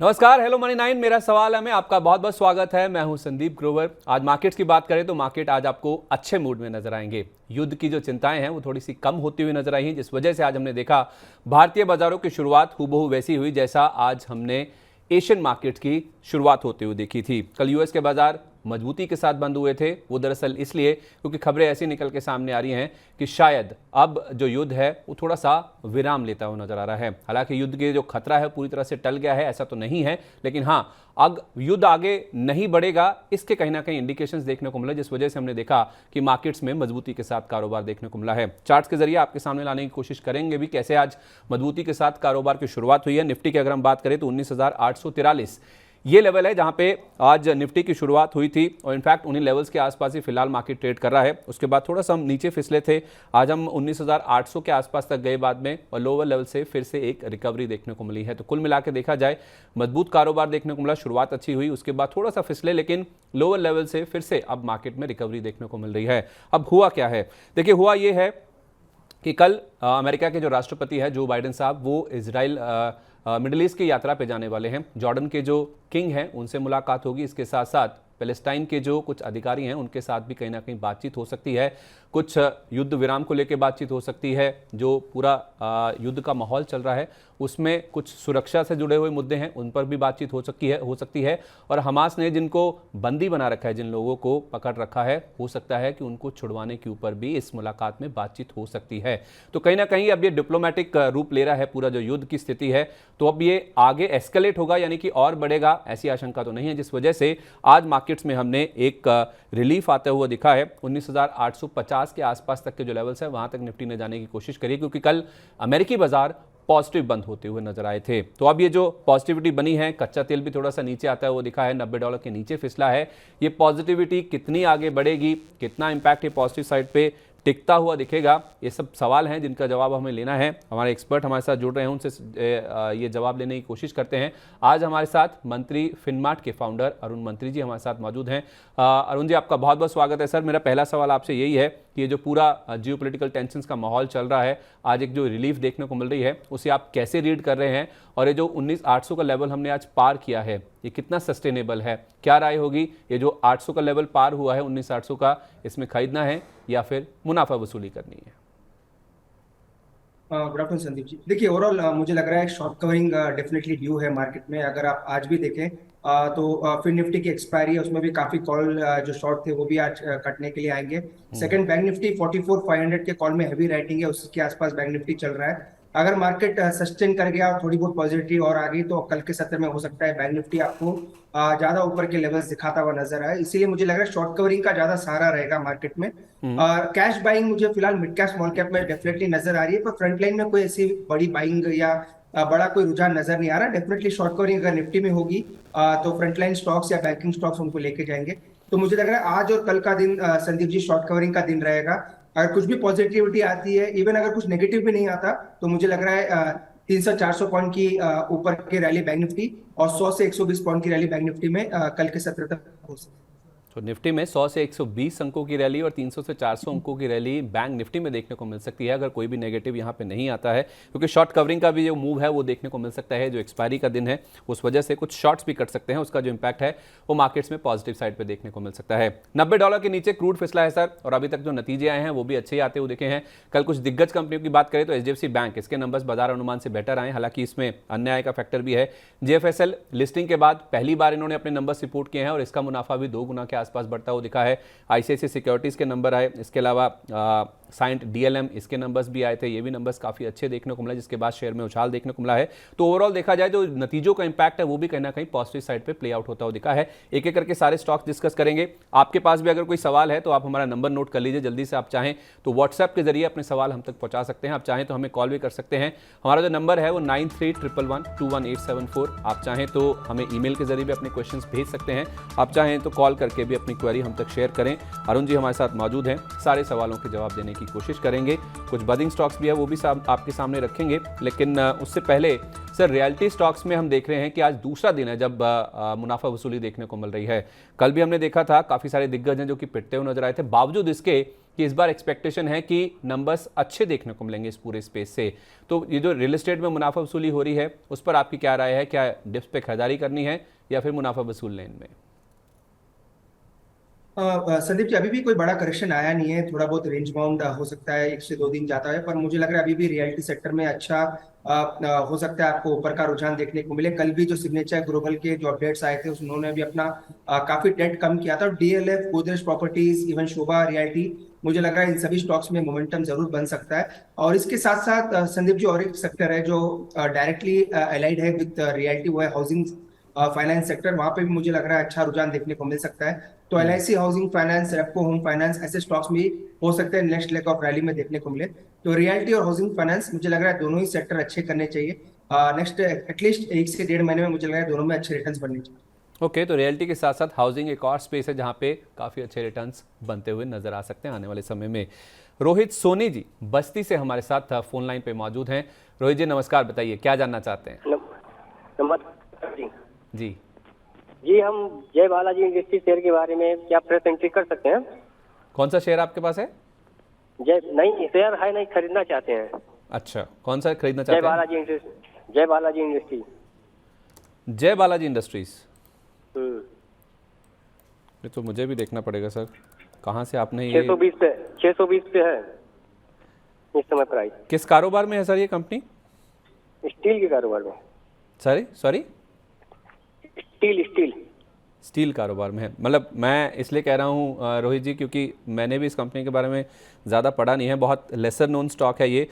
नमस्कार, hello money 9 मेरा सवाल है में आपका बहुत बहुत स्वागत है। मैं हूं संदीप ग्रोवर। आज मार्केट्स की बात करें तो मार्केट आज आपको अच्छे मूड में नजर आएंगे। युद्ध की जो चिंताएं हैं वो थोड़ी सी कम होती हुई नजर आई हैं, जिस वजह से आज हमने देखा भारतीय बाजारों की शुरुआत हूबहू वैसी हुई जैसा आज हमने एशियन मार्केट की शुरुआत होते हुए देखी थी। कल यूएस के बाजार मजबूती के साथ बंद हुए थे। वो दरअसल इसलिए क्योंकि खबरें ऐसी निकल के सामने आ रही हैं कि शायद अब जो युद्ध है वो थोड़ा सा विराम लेता हुआ नजर आ रहा है। हालांकि युद्ध के जो खतरा है पूरी तरह से टल गया है ऐसा तो नहीं है, लेकिन हाँ, अब युद्ध आगे नहीं बढ़ेगा इसके कहीं ना कहीं इंडिकेशंस देखने को मिला, जिस वजह से हमने देखा कि मार्केट्स में मजबूती के साथ कारोबार देखने को मिला है। चार्ट्स के जरिए आपके सामने लाने की कोशिश करेंगे भी कैसे आज मजबूती के साथ कारोबार की शुरुआत हुई है। निफ्टी की अगर हम बात करें तो 19,843 ये लेवल है जहां पे आज निफ्टी की शुरुआत हुई थी और इनफैक्ट उन्हीं लेवल्स के आसपास ही फिलहाल मार्केट ट्रेड कर रहा है। उसके बाद थोड़ा सा हम नीचे फिसले थे, आज हम 19,800 के आसपास तक गए बाद में और लोअर लेवल से फिर से एक रिकवरी देखने को मिली है। तो कुल मिला के देखा जाए मजबूत कारोबार देखने को मिला, शुरुआत अच्छी हुई, उसके बाद थोड़ा सा फिसले, लेकिन लोअर लेवल से फिर से अब मार्केट में रिकवरी देखने को मिल रही है। अब हुआ क्या है, देखिए हुआ ये है कि कल अमेरिका के जो राष्ट्रपति है जो बाइडेन साहब वो इजराइल मिडिल ईस्ट की यात्रा पे जाने वाले हैं। जॉर्डन के जो किंग हैं उनसे मुलाकात होगी। इसके साथ साथ पैलेस्टाइन के जो कुछ अधिकारी हैं उनके साथ भी कहीं ना कहीं बातचीत हो सकती है। कुछ युद्ध विराम को लेकर बातचीत हो सकती है। जो पूरा युद्ध का माहौल चल रहा है उसमें कुछ सुरक्षा से जुड़े हुए मुद्दे हैं, उन पर भी बातचीत हो सकती है। और हमास ने जिनको बंदी बना रखा है, जिन लोगों को पकड़ रखा है, हो सकता है कि उनको छुड़वाने के ऊपर भी इस मुलाकात में बातचीत हो सकती है। तो कहीं ना कहीं अब ये डिप्लोमेटिक रूप ले रहा है पूरा जो युद्ध की स्थिति है। तो अब ये आगे एस्केलेट होगा, यानी कि और बढ़ेगा, ऐसी आशंका तो नहीं है, जिस वजह से आज मार्केट्स में हमने एक रिलीफ आते हुआ दिखा है। 19,850 के आसपास तक के जो लेवल्स है वहां तक निफ्टी ने जाने की कोशिश करी, क्योंकि कल अमेरिकी बाजार पॉजिटिव बंद होते हुए नजर आए थे। तो अब ये जो पॉजिटिविटी बनी है, कच्चा तेल भी थोड़ा सा नीचे आता है वो दिखा है, $90 के नीचे फिसला है। ये पॉजिटिविटी कितनी आगे बढ़ेगी, कितना इंपैक्ट ये पॉजिटिव साइड पे टिकता हुआ दिखेगा, ये सब सवाल हैं जिनका जवाब हमें लेना है। हमारे एक्सपर्ट हमारे साथ जुड़ रहे हैं, उनसे ये जवाब लेने की कोशिश करते हैं। आज हमारे साथ मंत्री फिनमार्ट के फाउंडर अरुण मंत्री जी हमारे साथ मौजूद हैं। अरुण जी, आपका बहुत बहुत स्वागत है। सर, मेरा पहला सवाल आपसे यही है कि ये जो पूरा जियोपॉलिटिकल टेंशंस का माहौल चल रहा है, आज एक जो रिलीफ देखने को मिल रही है, उसे आप कैसे रीड कर रहे हैं? और ये जो 19,800 का लेवल हमने आज पार किया है, ये कितना सस्टेनेबल है? क्या राय होगी, ये जो 800 का लेवल पार हुआ है 19,800 का, इसमें खरीदना है या फिर मुनाफा वसूली करनी है? Good afternoon Sandeep ji. देखिए, ओवरऑल मुझे लग रहा है शॉर्ट कवरिंग डेफिनेटली ड्यू है मार्केट में। अगर आप आज भी देखें तो फिर निफ्टी की एक्सपायरी है, उसमें भी काफी कॉल जो शॉर्ट थे वो भी आज कटने के लिए आएंगे। सेकंड, बैंक निफ्टी 44,500 के कॉल में हैवी राइटिंग है, उसके आसपास बैंक निफ्टी चल रहा है। अगर मार्केट सस्टेन कर गया और थोड़ी बहुत पॉजिटिविटी और आ गई तो कल के सत्र में हो सकता है बैंक निफ्टी आपको ज्यादा ऊपर के लेवल्स दिखाता हुआ नजर आए। इसीलिए मुझे लग रहा है शॉर्ट कवरिंग का ज्यादा सहारा रहेगा मार्केट में। कैश बाइंग मुझे फिलहाल मिड कैप स्मॉल कैप में डेफिनेटली नजर आ रही है, पर फ्रंट लाइन में कोई ऐसी बड़ी बाइंग या बड़ा कोई रुझान नजर नहीं आ रहा। डेफिनेटली शॉर्ट कवरिंग अगर निफ्टी में होगी तो फ्रंट लाइन स्टॉक्स या बैंकिंग स्टॉक्स उनको लेके जाएंगे। तो मुझे लग रहा है आज और कल का दिन संदीप जी शॉर्ट कवरिंग का दिन रहेगा। अगर कुछ भी पॉजिटिविटी आती है, इवन अगर कुछ नेगेटिव भी नहीं आता, तो मुझे लग रहा है 300-400 पॉइंट की ऊपर की रैली बैंक निफ्टी और 100 से 120 पॉइंट की रैली बैंक निफ्टी में कल के सत्र तक हो सकती है। तो निफ्टी में 100 से 120 अंकों की रैली और 300 से 400 अंकों की रैली बैंक निफ्टी में देखने को मिल सकती है, अगर कोई भी नेगेटिव यहाँ पे नहीं आता है। क्योंकि शॉर्ट कवरिंग का भी जो मूव है वो देखने को मिल सकता है। जो एक्सपायरी का दिन है उस वजह से कुछ शॉर्ट्स भी कट सकते हैं, उसका जो इंपैक्ट है वो मार्केट्स में पॉजिटिव साइड पर देखने को मिल सकता है। $90 के नीचे क्रूड फिसला है सर, और अभी तक जो नतीजे आए हैं वो भी अच्छे आते हुए दिखे हैं। कल कुछ दिग्गज कंपनियों की बात करें तो HDFC बैंक, इसके नंबर्स बाजार अनुमान से बेटर आए, हालांकि इसमें अन्य आय का फैक्टर भी है। JFSL लिस्टिंग के बाद पहली बार इन्होंने अपने नंबर्स रिपोर्ट किए हैं और इसका मुनाफा भी 2 गुना के आसपास बढ़ता हुआ दिखा है। ICICI सिक्योरिटीज के नंबर आए, इसके अलावा साइंट DLM, इसके नंबर्स भी आए थे, ये भी नंबर्स काफी अच्छे देखने को मिला, जिसके बाद शेयर में उछाल देखने को मिला है। तो ओवरऑल देखा जाए जो नतीजों का इंपैक्ट है वो भी कहीं ना कहीं पॉजिटिव साइड पे प्ले आउट होता हुआ दिखा है। एक एक करके सारे स्टॉक्स डिस्कस करेंगे। आपके पास भी अगर कोई सवाल है तो आप हमारा नंबर नोट कर लीजिए जल्दी से। आप चाहें तो व्हाट्सएप के जरिए अपने सवाल हम तक पहुंचा सकते हैं, आप चाहें तो हमें कॉल भी कर सकते हैं। हमारा जो नंबर है वो 9311211874। आप चाहें तो हमें ईमेल के जरिए भी अपने क्वेश्चन भेज सकते हैं, आप चाहें तो कॉल करके भी अपनी क्वेरी हम तक शेयर करें। अरुण जी हमारे साथ मौजूद हैं, सारे सवालों के जवाब देने की कोशिश करेंगे। कुछ बदिंग स्टॉक्स भी है वो भी आपके सामने रखेंगे, लेकिन उससे पहले सर रियलिटी स्टॉक्स में हम देख रहे हैं कि आज दूसरा दिन है जब मुनाफा वसूली देखने को मिल रही है। कल भी हमने देखा था काफी सारे दिग्गज हैं जो कि पिटते हुए नजर आए थे, बावजूद इसके कि इस बार एक्सपेक्टेशन है कि नंबर्स अच्छे देखने को मिलेंगे इस पूरे स्पेस से। तो ये जो रियल एस्टेट में मुनाफा वसूली हो रही है उस पर आपकी क्या राय है? क्या डिप्स पे खरीदारी करनी है या फिर मुनाफा वसूल लेन में? संदीप जी, अभी भी कोई बड़ा करेक्शन आया नहीं है। थोड़ा बहुत रेंज बाउंड हो सकता है, 1 से 2 दिन जाता है, पर मुझे लग रहा है अभी भी रियलिटी सेक्टर में अच्छा हो सकता है आपको ऊपर का रुझान देखने को मिले। कल भी जो सिग्नेचर ग्लोबल के जो अपडेट्स आए थे उन्होंने भी अपना काफी डेट कम किया था। डीएलएफ, गोदरेज प्रॉपर्टीज, इवन शोभा रियल्टी, मुझे लग रहा है इन सभी स्टॉक्स में मोमेंटम जरूर बन सकता है। और इसके साथ साथ संदीप जी, और एक सेक्टर है जो डायरेक्टली अलाइड है विद रियल्टी, वो है हाउसिंग फाइनेंस सेक्टर। वहां पे भी मुझे लग रहा है अच्छा रुझान देखने को मिल सकता है। तो LIC housing finance, Repco home finance, ऐसे स्टॉक्स भी हो सकते हैं नेक्स्ट लेग ऑफ रैली में देखने को मिले। तो रियल्टी और हाउसिंग फाइनेंस मुझे लग रहा है दोनों ही सेक्टर अच्छे करने चाहिए। नेक्स्ट एटलीस्ट 1 से 1.5 महीने में मुझे लग रहा है दोनों में अच्छे रिटर्न्स बनने चाहिए। ओके, तो रियल्टी के साथ साथ हाउसिंग एक और स्पेस है जहाँ पे काफ़ी अच्छे रिटर्न्स बनते हुए नजर आ सकते हैं आने वाले समय में। रोहित सोनी जी बस्ती से हमारे साथ फोन लाइन पे मौजूद हैं। रोहित जी नमस्कार, बताइए क्या जानना चाहते हैं? नमस्कार जी। जी जी, हम जय बालाजी इंडस्ट्री शेयर के बारे में क्या प्रेस एंट्री कर सकते हैं? कौन सा शेयर आपके पास है? नहीं, शेयर है, नहीं खरीदना चाहते हैं। अच्छा, कौन सा खरीदना जय चाहते हैं? बालाजी इंडस्ट्री, जय बालाजी इंडस्ट्री। जय बालाजी इंडस्ट्रीज। हम्म। ये तो मुझे भी देखना पड़ेगा सर, कहाँ से आपने ये 620 पे है इस समय प्राइस। किस कारोबार में है सर ये कंपनी? स्टील के कारोबार में। Sorry steel. स्टील कारोबार में है। मतलब मैं इसलिए कह रहा हूँ रोहित जी क्योंकि मैंने भी इस कंपनी के बारे में ज़्यादा पढ़ा नहीं है, बहुत लेसर नोन स्टॉक है ये।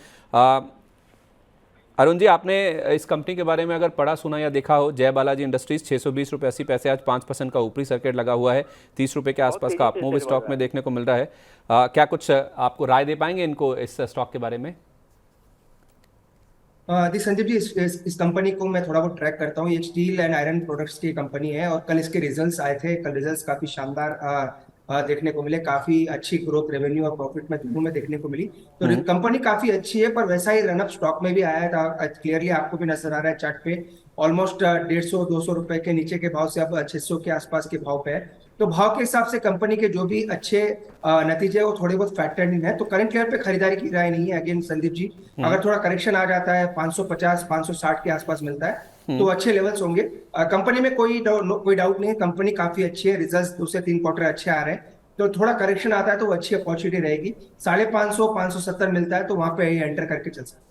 अरुण जी, आपने इस कंपनी के बारे में अगर पढ़ा सुना या देखा हो, जय बालाजी इंडस्ट्रीज 620 रुपये 80 पैसे, आज 5% का ऊपरी सर्किट लगा हुआ है, 30 रुपये के आसपास का अपमूव स्टॉक में देखने को मिल रहा है। क्या कुछ आपको राय दे पाएंगे इनको, इस स्टॉक के बारे में? जी संदीप जी, इस कंपनी को मैं थोड़ा बहुत ट्रैक करता हूँ। ये स्टील एंड आयरन प्रोडक्ट्स की कंपनी है और कल इसके रिजल्ट्स आए थे। कल रिजल्ट्स काफी शानदार देखने को मिले। काफी अच्छी ग्रोथ रेवेन्यू और प्रॉफिट में दोनों में देखने को मिली। तो कंपनी काफी अच्छी है, पर वैसा ही रनअप स्टॉक में भी आया था। क्लियरली आपको भी नजर आ रहा है चार्ट पे, ऑलमोस्ट 150-200 रुपए के नीचे के भाव से अब 600 के आसपास के भाव पे है। तो भाव के हिसाब से कंपनी के जो भी अच्छे नतीजे वो थोड़े बहुत फैक्टर्ड इन है। तो करंट लेवल पे खरीदारी की राय नहीं है। अगेन संदीप जी, अगर थोड़ा करेक्शन आ जाता है 550 560 के आसपास मिलता है तो अच्छे लेवल्स होंगे। कंपनी में कोई डाउट नहीं है, कंपनी काफी अच्छी है। रिजल्ट्स 2 से 3 क्वार्टर अच्छे आ रहे हैं। तो थोड़ा करेक्शन आता है तो वो अच्छी अपॉर्चुनिटी रहेगी। 550 570 मिलता है तो वहां पे एंटर करके चल सकते हैं।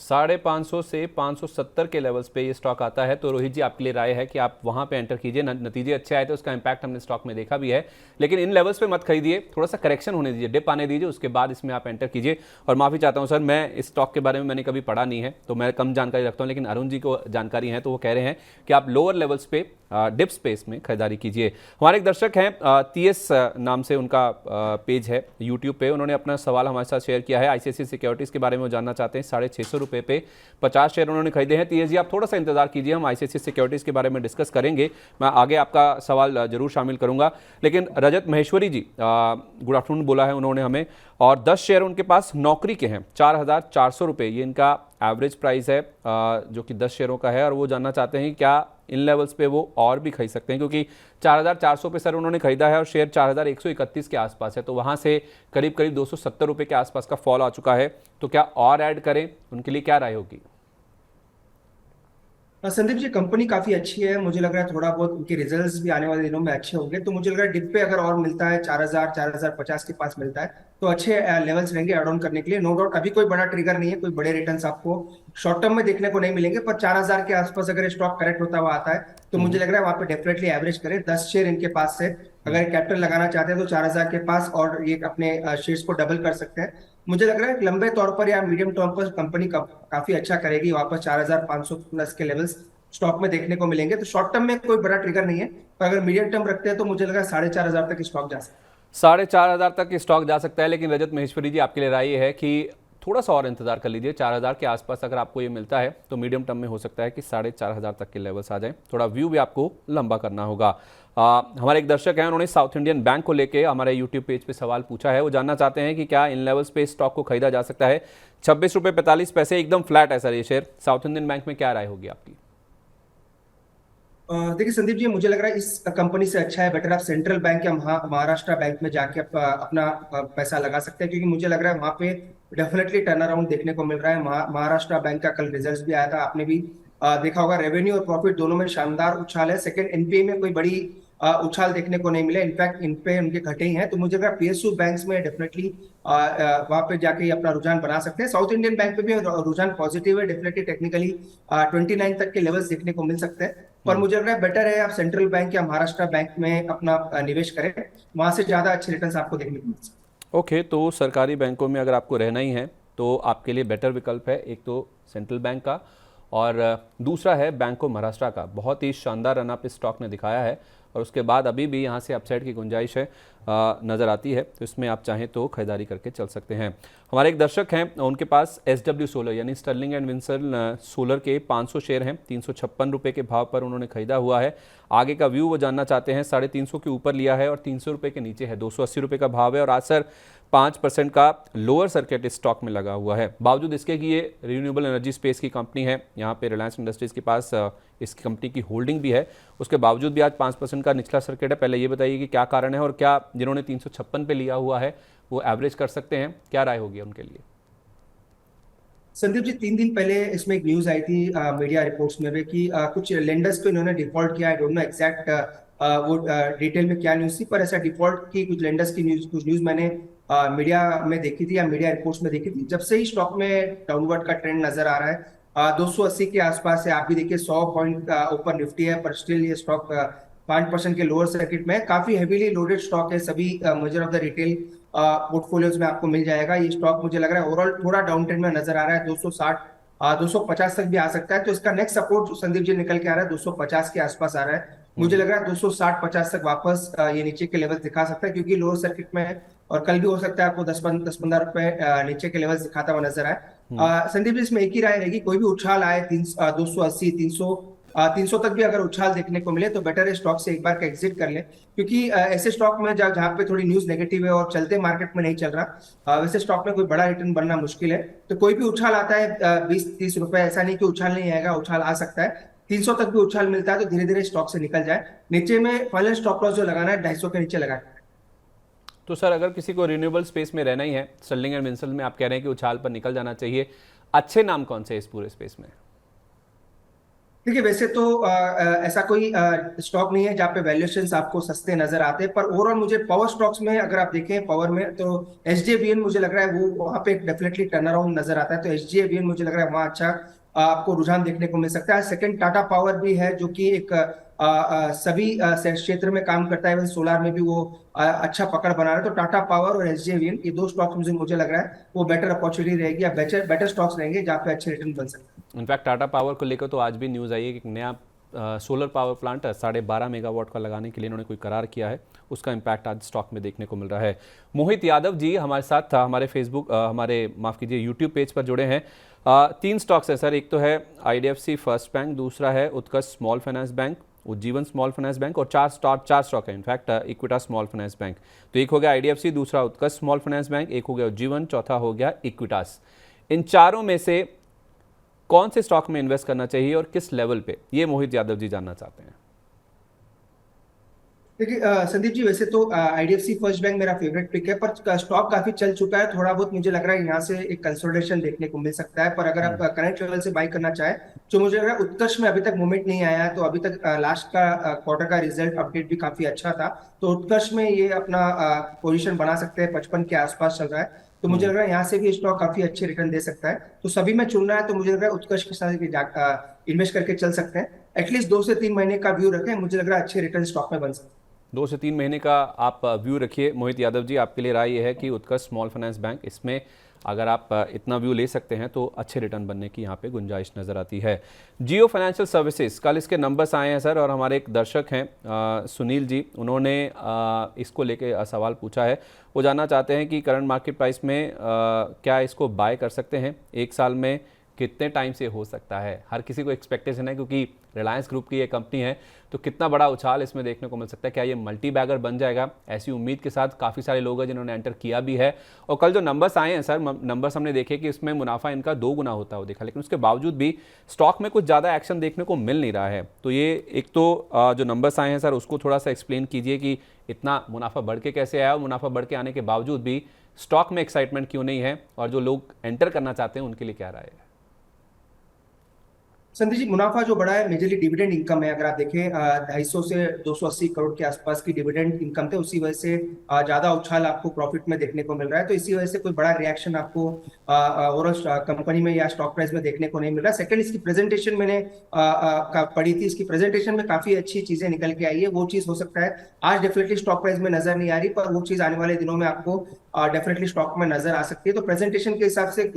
550 से 570 के लेवल्स पे ये स्टॉक आता है। तो रोहित जी, आपके लिए राय है कि आप वहां पे एंटर कीजिए। नतीजे अच्छे आए तो उसका इंपैक्ट हमने स्टॉक में देखा भी है, लेकिन इन लेवल्स पे मत खरीदिए, थोड़ा सा करेक्शन होने दीजिए, डिप आने दीजिए, उसके बाद इसमें आप एंटर कीजिए। और माफी चाहता हूं सर, मैं इस स्टॉक के बारे में मैंने कभी पढ़ा नहीं है तो मैं कम जानकारी रखता हूं, लेकिन अरुण जी को जानकारी है तो वो कह रहे हैं कि आप लोअर लेवल्स पे डिप स्पेस में खरीदारी कीजिए। हमारे एक दर्शक हैं, TS नाम से उनका पेज है यूट्यूब पे, उन्होंने अपना सवाल हमारे साथ शेयर किया है। ICICI सिक्योरिटीज़ के बारे में वो जानना चाहते हैं। 650 रुपये पे 50 शेयर उन्होंने खरीदे हैं। TS जी, आप थोड़ा सा इंतजार कीजिए, हम ICICI सिक्योरिटीज़ के बारे में डिस्कस करेंगे। मैं आगे आपका सवाल जरूर शामिल करूंगा। लेकिन रजत महेश्वरी जी गुड आफ्टरनून बोला है उन्होंने हमें, और 10 शेयर उनके पास नौकरी के हैं, 4400 रुपये ये इनका एवरेज प्राइस है जो कि 10 शेयरों का है। और वो जानना चाहते हैं क्या इन लेवल्स पे वो और भी खरीद सकते हैं, क्योंकि 4400 पे सर उन्होंने खरीदा है और शेयर 4131 के आसपास है, तो वहाँ से करीब करीब 270 रुपये के आसपास का फॉल आ चुका है। तो क्या और ऐड करें, उनके लिए क्या राय होगी? संदीप जी, कंपनी काफी अच्छी है। मुझे लग रहा है थोड़ा बहुत उनके रिजल्ट्स भी आने वाले दिनों में अच्छे होंगे। तो मुझे लग रहा है डिप पे अगर और मिलता है 4000 4050 के पास मिलता है तो अच्छे लेवल्स रहेंगे एड ऑन करने के लिए। नो डाउट अभी कोई बड़ा ट्रिगर नहीं है, कोई बड़े रिटर्न्स आपको शॉर्ट टर्म में देखने को नहीं मिलेंगे, पर 4000 के आसपास अगर स्टॉक करेक्ट होता हुआ आता है तो मुझे लग रहा है वहां पे डेफिनेटली एवरेज करें। 10 शेयर इनके पास से अगर कैपिटल लगाना चाहते हैं तो 4000 के पास, और ये अपने शेयर्स को डबल कर सकते हैं। मुझे लग रहा है लंबे तौर पर या मीडियम टर्म पर कंपनी काफी अच्छा करेगी। वापस 4500 प्लस के लेवल्स स्टॉक में देखने को मिलेंगे। तो शॉर्ट टर्म में कोई बड़ा ट्रिगर नहीं है, पर अगर मीडियम टर्म रखते हैं तो मुझे लगा 4500 तक स्टॉक जा सकता है। 4500 तक स्टॉक जा सकता है। लेकिन रजत महेश्वरी जी, आपके लिए राय ये है कि थोड़ा सा और इंतजार कर लीजिए। 4000 के आसपास अगर आपको ये मिलता है तो मीडियम टर्म में हो सकता है कि 4500 तक के लेवल्स आ जाएं। थोड़ा व्यू भी आपको लंबा करना होगा। हमारे एक दर्शक हैं, उन्होंने साउथ इंडियन बैंक को लेके हमारे यूट्यूब पेज पे सवाल पूछा है। वो जानना चाहते हैं कि क्या इन लेवल्स पे स्टॉक को खरीदा जा सकता है। 26 रुपये 45 पैसे एकदम फ्लैट है सर ये शेयर। साउथ इंडियन बैंक में क्या राय होगी आपकी? देखिए संदीप जी, मुझे लग रहा है इस कंपनी से अच्छा है बेटर आप सेंट्रल बैंक या महाराष्ट्र बैंक में जाके अपना पैसा लगा सकते हैं, क्योंकि मुझे लग रहा है वहां पे डेफिनेटली टर्न अराउंड देखने को मिल रहा है। महाराष्ट्र बैंक का कल रिजल्ट्स भी आया था, आपने भी देखा होगा। रेवेन्यू और प्रॉफिट दोनों में शानदार उछाल है। सेकंड, एनपीए में कोई बड़ी उछाल देखने को नहीं मिला, इनफैक्ट इन पे उनके घटे ही हैं। तो मुझे लग रहा है पीएसयू बैंक्स में डेफिनेटली वहां पे जाके अपना रुझान बना सकते हैं। साउथ इंडियन बैंक पे भी रुझान पॉजिटिव है, डेफिनेटली टेक्निकली 29 तक के लेवल्स देखने को मिल सकते हैं। पर मुझे लग रहा है बेटर है आप सेंट्रल बैंक या महाराष्ट्र बैंक में अपना निवेश करें, वहां से ज्यादा अच्छे रिटर्न्स आपको देखने को मिल सकते हैं। ओके, तो सरकारी बैंकों में अगर आपको रहना ही है तो आपके लिए बेटर विकल्प है एक तो सेंट्रल बैंक का, और दूसरा है बैंक ऑफ महाराष्ट्र का। बहुत ही शानदार रन अप इस स्टॉक ने दिखाया है और उसके बाद अभी भी यहाँ से अपसाइड की गुंजाइश है नज़र आती है, तो इसमें आप चाहें तो खरीदारी करके चल सकते हैं। हमारे एक दर्शक हैं, उनके पास SW सोलर यानी स्टर्लिंग एंड विल्सन सोलर के 500 शेयर हैं, 356 रुपये के भाव पर उन्होंने खरीदा हुआ है। आगे का व्यू वो जानना चाहते हैं। 350 के ऊपर लिया है और 300 रुपये के नीचे है, 280 रुपये का भाव है और आज सर 5% का लोअर सर्किट इस स्टॉक में लगा हुआ है। बावजूद इसके कि ये रिन्यूएबल एनर्जी स्पेस की कंपनी है, यहाँ पे रिलायंस इंडस्ट्रीज़ के पास इस कंपनी की होल्डिंग भी है, उसके बावजूद भी आज 5% का निचला सर्किट है। पहले ये बताइए कि क्या कारण है और क्या जिन्होंने 356 पे लिया हुआ है वो एवरेज कर सकते हैं, क्या राय होगी उनके लिए? संदीप जी, 3 दिन पहले इसमें एक न्यूज आई थी मीडिया रिपोर्ट्स में भी कि कुछ लेंडर्स को इन्होंने डिफॉल्ट किया। आई डोंट नो एग्जैक्ट वो डिटेल में क्या न्यूज थी, पर ऐसा डिफॉल्ट की कुछ लेंडर्स की कुछ न्यूज मैंने मीडिया में देखी थी या मीडिया रिपोर्ट्स में देखी थी। जब से ही स्टॉक में डाउनवर्ड का ट्रेंड नजर आ रहा है, 280 के आसपास है। आप भी देखिए 100 पॉइंट ऊपर निफ्टी है, पर स्टिल ये स्टॉक 5% के लोअर सर्किट में काफी हेवीली लोडेड स्टॉक है। सभी measure of the retail portfolios में आपको मिल जाएगा। ये स्टॉक मुझे लग रहा है ओवरऑल थोड़ा डाउन ट्रेंड में नजर आ रहा है, 260 250 तक भी आ सकता है। तो इसका नेक्स्ट सपोर्ट संदीप जी निकल के आ रहा है 250 के आसपास आ रहा है। मुझे लग रहा है 260-50 तक वापस ये नीचे के लेवल दिखा सकता है, क्योंकि लोअर सर्किट में है और कल भी हो सकता है आपको 10-15 रुपए नीचे के लेवल दिखाता हुआ नजर आए। संदीप जी, इसमें एक ही राय रहेगी, कोई भी उछाल आए 280 300 तक भी अगर उछाल देखने को मिले तो बेटर है स्टॉक से एक बार का एग्जिट कर ले, क्योंकि ऐसे स्टॉक में जहां पे थोड़ी न्यूज नेगेटिव है और चलते मार्केट में नहीं चल रहा, वैसे स्टॉक में कोई बड़ा रिटर्न बनना मुश्किल है। तो कोई भी उछाल आता है 20-30 रुपए, ऐसा नहीं कि उछाल नहीं आएगा, उछाल आ सकता है। 300 तक भी उछाल मिलता है तो धीरे धीरे स्टॉक से निकल जाए। नीचे में फाइनल स्टॉप लॉस जो लगाना है 250 के नीचे लगाए। तो सर अगर किसी को रिन्यूएबल स्पेस में रहना ही है, स्टर्लिंग एंड विल्सन में आप कह रहे हैं कि उछाल पर निकल जाना चाहिए, अच्छे नाम कौन से इस पूरे स्पेस में? देखिए, वैसे तो ऐसा कोई स्टॉक नहीं है जहाँ पे वैल्यूएशंस आपको सस्ते नजर आते हैं, पर ओवरऑल मुझे पावर स्टॉक्स में अगर आप देखें पावर में तो एसजेवीएन मुझे लग रहा है वो वहाँ पे डेफिनेटली टर्न अराउंड नजर आता है। तो एसजेवीएन मुझे लग रहा है वहाँ अच्छा आपको रुझान देखने को मिल सकता है। सेकंड, टाटा पावर भी है जो कि एक सभी क्षेत्र में काम करता है, सोलार में भी वो अच्छा पकड़ बना रहा है। तो टाटा पावर और एसजेवीएन ये दो स्टॉक्स मुझे लग रहा है वो बेटर अपॉर्चुनिटी रहेगी या बेटर स्टॉक्स रहेंगे जहाँ पे अच्छे रिटर्न बन सकते हैं। इनफैक्ट टाटा पावर को लेकर तो आज भी न्यूज़ आई है कि एक नया सोलर पावर प्लांट 12.5 मेगावाट का लगाने के लिए इन्होंने कोई करार किया है, उसका इम्पैक्ट आज स्टॉक में देखने को मिल रहा है। मोहित यादव जी हमारे साथ था, हमारे फेसबुक माफ़ कीजिए यूट्यूब पेज पर जुड़े हैं। 3 स्टॉक्स हैं सर, एक तो है IDFC फर्स्ट बैंक, दूसरा है Utkarsh small finance bank, Ujjivan small finance bank और 4 स्टॉक है in fact Equitas small finance bank. तो एक हो गया IDFC, दूसरा उत्कर्ष स्मॉल फाइनेंस बैंक, एक हो गया उज्जीवन, चौथा हो गया इक्विटास। इन चारों में से कौन से स्टॉक में इन्वेस्ट करना चाहिए और किस लेवल पे, ये मोहित यादव जी जानना चाहते हैं। देखिए संदीप जी, वैसे तो IDFC फर्स्ट बैंक मेरा फेवरेट पिक है, पर स्टॉक काफी चल चुका है। थोड़ा बहुत मुझे लग रहा है यहाँ से एक कंसोलिडेशन देखने को मिल सकता है, पर अगर आप करंट लेवल से बाई करना चाहे तो मुझे लग रहा है उत्कर्ष में अभी तक मूवमेंट नहीं आया है। तो अभी तक लास्ट का क्वार्टर का रिजल्ट अपडेट भी काफी अच्छा था, तो उत्कर्ष में ये अपना पोजीशन बना सकते हैं। 55 के आसपास चल रहा है, तो मुझे लग रहा है यहाँ से भी स्टॉक काफी अच्छे रिटर्न दे सकता है। तो सभी में चुनना है तो मुझे लग रहा है उत्कर्ष के साथ इन्वेस्ट करके चल सकते हैं। एटलीस्ट 2 से 3 महीने का व्यू रखें, मुझे लग रहा है अच्छे रिटर्न स्टॉक में बन सकते हैं। 2 से 3 महीने का आप व्यू रखिए। मोहित यादव जी, आपके लिए राय ये है कि उत्कर्ष स्मॉल फाइनेंस बैंक, इसमें अगर आप इतना व्यू ले सकते हैं तो अच्छे रिटर्न बनने की यहाँ पे गुंजाइश नज़र आती है। जियो फाइनेंशियल सर्विसेज, कल इसके नंबर्स आए हैं सर, और हमारे एक दर्शक हैं सुनील जी, उन्होंने इसको लेके सवाल पूछा है। वो जानना चाहते हैं कि करंट मार्केट प्राइस में क्या इसको बाय कर सकते हैं, 1 साल में कितने टाइम से हो सकता है? हर किसी को एक्सपेक्टेशन है, क्योंकि रिलायंस ग्रुप की ये कंपनी है, तो कितना बड़ा उछाल इसमें देखने को मिल सकता है। क्या ये मल्टी बैगर बन जाएगा? ऐसी उम्मीद के साथ काफ़ी सारे लोग हैं जिन्होंने एंटर किया भी है। और कल जो नंबर्स आए हैं सर, नंबर्स हमने देखे कि इसमें मुनाफा इनका 2 गुना होता है देखा, लेकिन उसके बावजूद भी स्टॉक में कुछ ज़्यादा एक्शन देखने को मिल नहीं रहा है। तो ये एक तो जो नंबर्स आए हैं सर, उसको थोड़ा सा एक्सप्लेन कीजिए कि इतना मुनाफा बढ़ के कैसे आया, और मुनाफा बढ़ के आने के बावजूद भी स्टॉक में एक्साइटमेंट क्यों नहीं है, और जो लोग एंटर करना चाहते हैं उनके लिए क्या राय है? संदीप जी, मुनाफा जो बढ़ा है मेजरली डिविडेंड इनकम है। अगर आप देखें 250 से 280 करोड़ के आसपास की डिविडेंड इनकम थे, उसी वजह से ज्यादा उछाल आपको प्रॉफिट में देखने को मिल रहा है। तो इसी वजह से कोई बड़ा रिएक्शन आपको ओवरऑल कंपनी में या स्टॉक प्राइस में देखने को नहीं मिल रहा। सेकंड, इसकी प्रेजेंटेशन मैंने पढ़ी थी, इसकी प्रेजेंटेशन में काफी अच्छी चीजें निकल के आई है। वो चीज हो सकता है आज डेफिनेटली स्टॉक प्राइस में नजर नहीं आ रही, पर वो चीज आने वाले दिनों में आपको डेफिनेटली स्टॉक में नजर आ सकती है। तो प्रेजेंटेशन के हिसाब से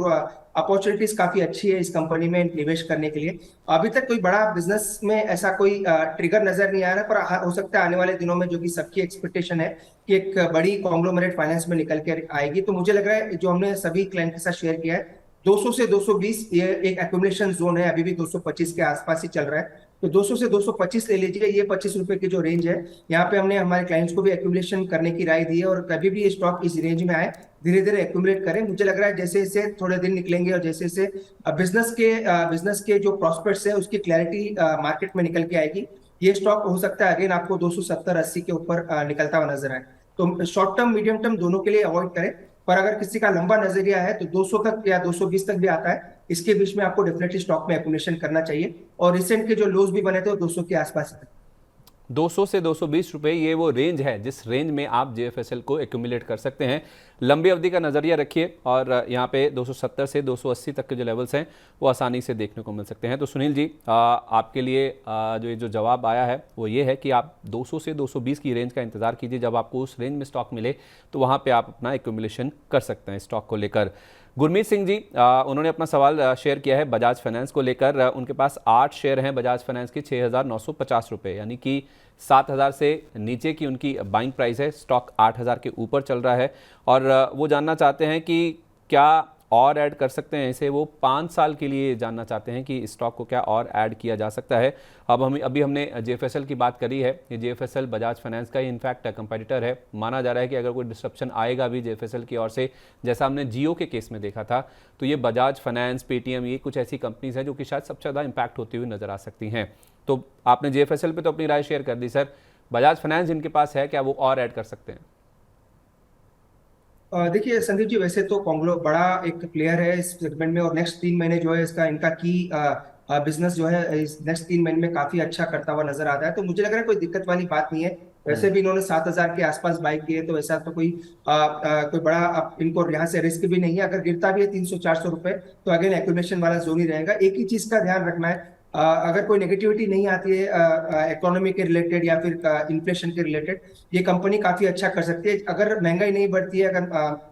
अपॉर्चुनिटीज काफी अच्छी है इस कंपनी में निवेश करने के लिए। अभी तक कोई बड़ा बिजनेस में ऐसा कोई ट्रिगर नजर नहीं आ रहा, पर हो सकता है आने वाले दिनों में, जो कि सबकी एक्सपेक्टेशन है कि एक बड़ी कॉन्ग्लोमरेट फाइनेंस में निकल के आएगी। तो मुझे लग रहा है जो हमने सभी क्लाइंट के साथ शेयर किया है, 200 से 220 ये एक एक्यूमुलेशन जोन है, अभी भी 225 के आसपास ही चल रहा है। तो 200 से 225 ले लीजिए, ये 25 रुपए की जो रेंज है, यहाँ पे हमने हमारे क्लाइंट्स को भी एक्यूमुलेशन करने की राय दी है। और कभी भी ये स्टॉक इस रेंज में आए, धीरे धीरे एक्यूमुलेट करें। मुझे लग रहा है जैसे जैसे थोड़े दिन निकलेंगे और जैसे जैसे बिजनेस के जो प्रॉस्पेक्ट्स है उसकी क्लैरिटी मार्केट में निकल के आएगी, ये स्टॉक हो सकता है अगेन आपको 270-80 के ऊपर निकलता हुआ नजर आए। तो शॉर्ट टर्म मीडियम टर्म दोनों के लिए अवॉइड करें, पर अगर किसी का लंबा नजरिया है तो 200 तक या 220 तक भी आता है, इसके बीच में आपको डेफिनेटली स्टॉक में एक्यूमुलेशन करना चाहिए। और रिसेंट के जो लोज भी बने थे वो 200 के आसपास है। 200 से 220 रुपए, ये वो रेंज है जिस रेंज में आप जेएफएसएल को एक्यूमुलेट कर सकते हैं। लंबी अवधि का नजरिया रखिए, और यहाँ पे 270 से 280 तक के जो लेवल्स हैं वो आसानी से देखने को मिल सकते हैं। तो सुनील जी, आपके लिए जो जवाब आया है वो ये है कि आप 200 से 220 की रेंज का इंतजार कीजिए। जब आपको उस रेंज में स्टॉक मिले तो वहाँ पर आप अपना एक्यूमुलेशन कर सकते हैं स्टॉक को लेकर। गुरमीत सिंह जी, उन्होंने अपना सवाल शेयर किया है बजाज फाइनेंस को लेकर। उनके पास 8 शेयर हैं बजाज फाइनेंस के, 6,950 रुपये, यानी कि 7,000 से नीचे की उनकी बाइंग प्राइस है। स्टॉक 8,000 के ऊपर चल रहा है, और वो जानना चाहते हैं कि क्या और ऐड कर सकते हैं इसे। वो 5 साल के लिए जानना चाहते हैं कि स्टॉक को क्या और ऐड किया जा सकता है। अभी हमने जेएफएसएल की बात करी है, ये जेएफएसएल बजाज फाइनेंस का ही इनफैक्ट कंपेटिटर है। माना जा रहा है कि अगर कोई डिस्ट्रप्शन आएगा भी जेएफएसएल की ओर से, जैसा हमने जियो के केस में देखा था, तो ये बजाज फाइनेंस, पेटीएम, ये कुछ ऐसी कंपनीज हैं जो कि शायद सबसे ज़्यादा इम्पैक्ट होती हुई नजर आ सकती हैं। तो आपने जेएफएसएल पे तो अपनी राय शेयर कर दी सर, बजाज फाइनेंस जिनके पास है, क्या वो और ऐड कर सकते हैं? देखिए संदीप जी, वैसे तो कांग्लो बड़ा एक प्लेयर है इस सेगमेंट में, और नेक्स्ट 3 महीने जो है इसका इनका की बिजनेस जो है इस नेक्स्ट 3 महीने में काफी अच्छा करता हुआ नजर आता है। तो मुझे लग रहा है कोई दिक्कत वाली बात नहीं है। वैसे भी इन्होंने 7,000 के आसपास बाई किए, तो ऐसा तो कोई बड़ा इनको यहाँ से रिस्क भी नहीं है। अगर गिरता भी है 300-400 रुपए, तो अगेन एक्यूमुलेशन वाला जोन ही रहेगा। एक ही चीज का ध्यान रखना है, अगर कोई नेगेटिविटी नहीं आती है इकोनॉमी के रिलेटेड या फिर इन्फ्लेशन के रिलेटेड, ये कंपनी काफी अच्छा कर सकती है। अगर महंगाई नहीं बढ़ती है, अगर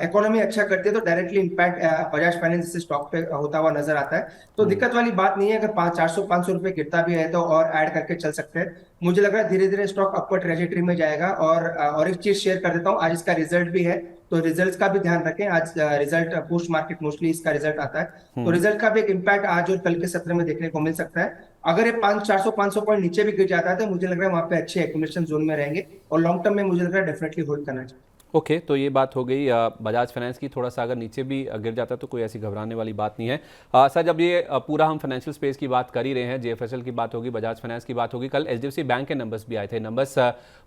इकोनॉमी अच्छा करती है, तो डायरेक्टली इम्पैक्ट बजाज फाइनेंस से स्टॉक पे होता हुआ नजर आता है। तो दिक्कत वाली बात नहीं है। अगर 400-500 रुपए गिरता भी है तो और ऐड करके चल सकते हैं। मुझे लग रहा है धीरे धीरे स्टॉक अपवर्ड ट्रेजेक्टरी में जाएगा। और एक चीज शेयर कर देता हूँ, आज इसका रिजल्ट भी है, तो रिजल्ट का भी ध्यान रखें। आज रिजल्ट पोस्ट मार्केट मोस्टली इसका रिजल्ट आता है, तो रिजल्ट का भी एक इम्पैक्ट आज और कल के सत्र में देखने को मिल सकता है। अगर ये 400-500 पॉइंट नीचे भी गिर जाता है, तो मुझे लग रहा है वहां पे अच्छे एक्यूमुलेशन जोन में रहेंगे, और लॉन्ग टर्म में मुझे लग रहा है डेफिनेटली होल्ड करना चाहिए। ओके, तो ये बात हो गई बजाज फाइनेंस की। थोड़ा सा अगर नीचे भी गिर जाता है तो कोई ऐसी घबराने वाली बात नहीं है। सर, जब ये पूरा हम फाइनेंशियल स्पेस की बात कर ही रहे हैं, जेएफएसएल की बात होगी, बजाज फाइनेंस की बात होगी, कल एचडीएफसी बैंक के नंबर्स भी आए थे। नंबर्स